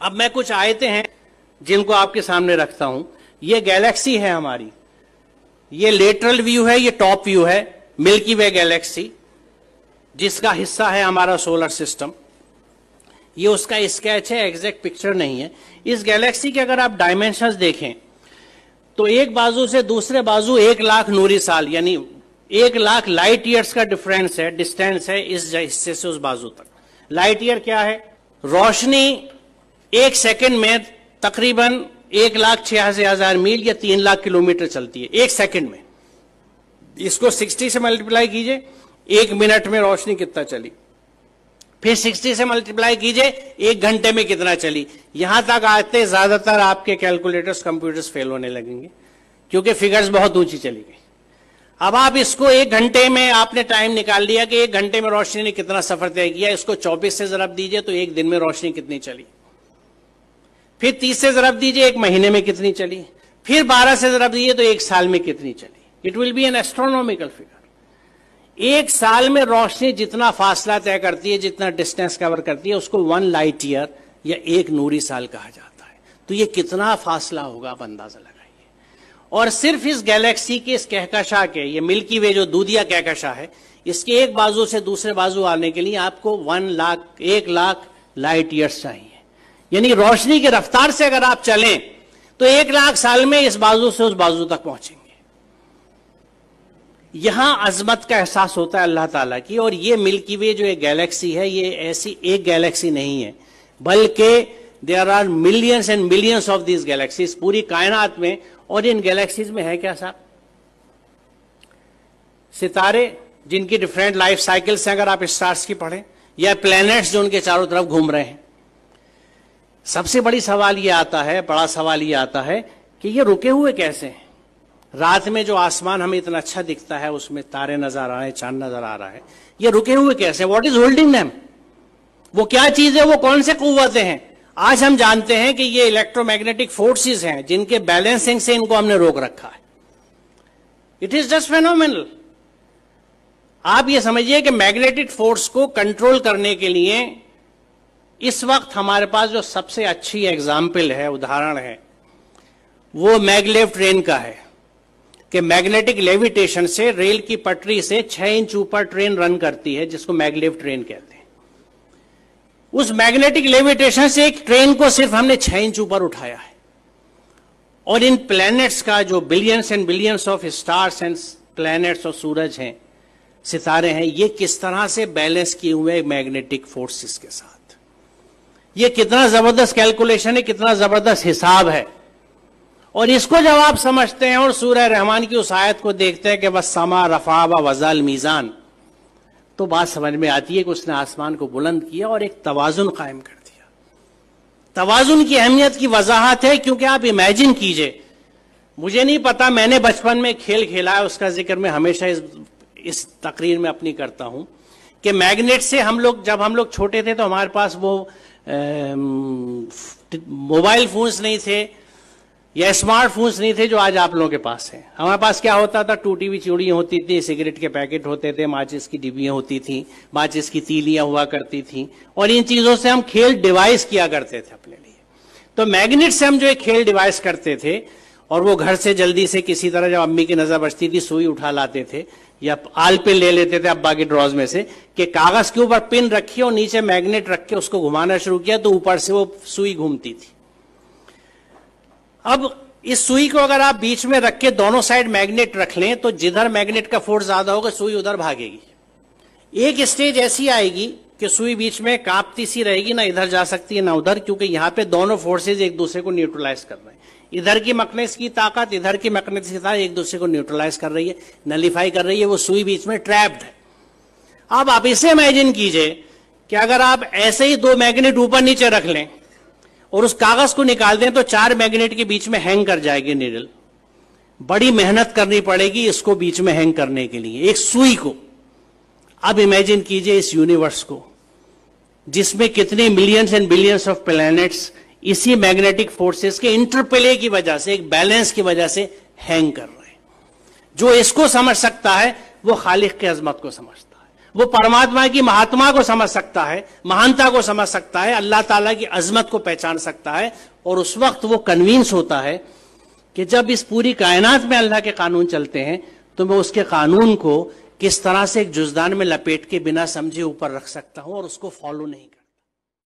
अब मैं कुछ आयतें हैं जिनको आपके सामने रखता हूं। ये गैलेक्सी है हमारी, ये लेटरल व्यू है, ये टॉप व्यू है मिल्की वे गैलेक्सी, जिसका हिस्सा है हमारा सोलर सिस्टम। ये उसका स्केच है, एग्जैक्ट पिक्चर नहीं है। इस गैलेक्सी के अगर आप डायमेंशंस देखें तो एक बाजू से दूसरे बाजू 1,00,000 नूरी साल, यानी 1,00,000 लाइट ईयर्स का डिफरेंस है, डिस्टेंस है इस हिस्से से उस बाजू तक। लाइट ईयर क्या है? रोशनी 1 सेकंड में तकरीबन 1,86,000 मील या 3,00,000 किलोमीटर चलती है 1 सेकंड में। इसको 60 से मल्टीप्लाई कीजिए, 1 मिनट में रोशनी कितना चली, फिर 60 से मल्टीप्लाई कीजिए 1 घंटे में कितना चली। यहां तक आते ज्यादातर आपके कैलकुलेटर्स कंप्यूटर्स फेल होने लगेंगे क्योंकि फिगर्स बहुत ऊंची चली गई। अब आप इसको 1 घंटे में आपने टाइम निकाल लिया कि 1 घंटे में रोशनी ने कितना सफर तय किया, इसको 24 से जरब दीजिए तो 1 दिन में रोशनी कितनी चली, फिर 30 से जरब दीजिए 1 महीने में कितनी चली, फिर 12 से जरब दीजिए तो 1 साल में कितनी चली। It will be N astronomical figure. 1 साल में रोशनी जितना फासला तय करती है, जितना डिस्टेंस कवर करती है, उसको 1 लाइट ईयर या 1 नूरी साल कहा जाता है। तो ये कितना फासला होगा आप अंदाजा लगाइए। और सिर्फ इस गैलेक्सी के, इस कहकशां के, ये मिल्की वे जो दूधिया कहकशां है, इसके एक बाजू से दूसरे बाजू आने के लिए आपको 1,00,000 लाइट ईयर्स चाहिए। यानी रोशनी की रफ्तार से अगर आप चलें तो 1,00,000 साल में इस बाजू से उस बाजू तक पहुंचेंगे। यहां अजमत का एहसास होता है अल्लाह ताला की। और ये मिल्की वे जो एक गैलेक्सी है, ये ऐसी एक गैलेक्सी नहीं है, बल्कि there are millions and millions of these galaxies पूरी कायनात में। और इन गैलेक्सीज में है क्या साहब? सितारे जिनकी डिफरेंट लाइफ साइकिल्स हैं, अगर आप स्टार्स की पढ़ें, या प्लैनेट्स जो उनके चारों तरफ घूम रहे हैं। सबसे बड़ा सवाल ये आता है कि ये रुके हुए कैसे हैं? रात में जो आसमान हमें इतना अच्छा दिखता है, उसमें तारे नजर आ रहे हैं, चांद नजर आ रहा है, ये रुके हुए कैसे? What is holding them? वो क्या चीज है? वो कौन से कुव्वतें हैं? आज हम जानते हैं कि ये इलेक्ट्रोमैग्नेटिक फोर्सेस हैं जिनके बैलेंसिंग से इनको हमने रोक रखा है। It is just phenomenal. आप ये समझिए कि मैग्नेटिक फोर्स को कंट्रोल करने के लिए इस वक्त हमारे पास जो सबसे अच्छी एग्जाम्पल है, उदाहरण है, वो मैगलेव ट्रेन का है कि मैग्नेटिक लेविटेशन से रेल की पटरी से 6 इंच ऊपर ट्रेन रन करती है, जिसको मैगलेव ट्रेन कहते हैं। उस मैग्नेटिक लेविटेशन से एक ट्रेन को सिर्फ हमने 6 इंच ऊपर उठाया है। और इन प्लैनेट्स का जो billions and billions of stars and planets और सूरज हैं, सितारे हैं, ये किस तरह से बैलेंस किए हुए मैग्नेटिक फोर्सेस के साथ। ये कितना जबरदस्त कैलकुलेशन है, कितना जबरदस्त हिसाब है। और इसको जब आप समझते हैं और सूरह रहमान की उस आयत को देखते हैं कि बस समा रफा व वज़ल मीज़ान, तो बात समझ में आती है कि उसने आसमान को बुलंद किया और एक तवाजुन कायम कर दिया। तवाजुन की अहमियत की वजाहत है, क्योंकि आप इमेजिन कीजिए, मुझे नहीं पता, मैंने बचपन में खेल खेला है, उसका जिक्र मैं हमेशा इस तकरीर में अपनी करता हूं कि मैग्नेट से जब हम लोग छोटे थे तो हमारे पास वो मोबाइल फोन्स नहीं थे या स्मार्टफोन्स नहीं थे जो आज आप लोगों के पास है। हमारे पास क्या होता था? टूटी हुई चूड़ियां होती थी, सिगरेट के पैकेट होते थे, माचिस की डिब्बियां होती थी, माचिस की तीलियां हुआ करती थी, और इन चीजों से हम खेल डिवाइस किया करते थे अपने लिए। तो मैग्नेट से हम जो एक खेल डिवाइस करते थे, और वो घर से जल्दी से किसी तरह जब अम्मी की नजर बचती थी सुई उठा लाते थे या आल पिन ले लेते थे अब्बा के ड्रॉज में से कि कागज के ऊपर पिन रखी और नीचे मैग्नेट रख के उसको घुमाना शुरू किया तो ऊपर से वो सुई घूमती थी। अब इस सुई को अगर आप बीच में रख के दोनों साइड मैग्नेट रख लें तो जिधर मैग्नेट का फोर्स ज्यादा होगा सुई उधर भागेगी। एक स्टेज ऐसी आएगी कि सुई बीच में कांपती सी रहेगी, ना इधर जा सकती है ना उधर, क्योंकि यहां पे दोनों फोर्सेज एक दूसरे को न्यूट्रलाइज कर रहे हैं। इधर की मैग्नेटिस की ताकत, इधर की मैग्नेटिस की ताकत एक दूसरे को न्यूट्रलाइज कर रही है, नलीफाई कर रही है। वो सुई बीच में ट्रैप्ड है। अब आप इसे इमेजिन कीजिए कि अगर आप ऐसे ही 2 मैग्नेट ऊपर नीचे रख लें और उस कागज को निकाल दें तो 4 मैग्नेट के बीच में हैंग कर जाएगी नीडल। बड़ी मेहनत करनी पड़ेगी इसको बीच में हैंग करने के लिए, एक सुई को। अब इमेजिन कीजिए इस यूनिवर्स को जिसमें कितने millions and billions of planets इसी मैग्नेटिक फोर्सेस के इंटरप्ले की वजह से, एक बैलेंस की वजह से हैंग कर रहे हैं। जो इसको समझ सकता है वो खालिक की अजमत को समझता है, वो परमात्मा की महात्मा को समझ सकता है, महानता को समझ सकता है, अल्लाह ताला की अजमत को पहचान सकता है। और उस वक्त वो कन्विंस होता है कि जब इस पूरी कायनात में अल्लाह के कानून चलते हैं तो मैं उसके कानून को किस तरह से एक जुज़दान में लपेट के बिना समझे ऊपर रख सकता हूं और उसको फॉलो नहीं कर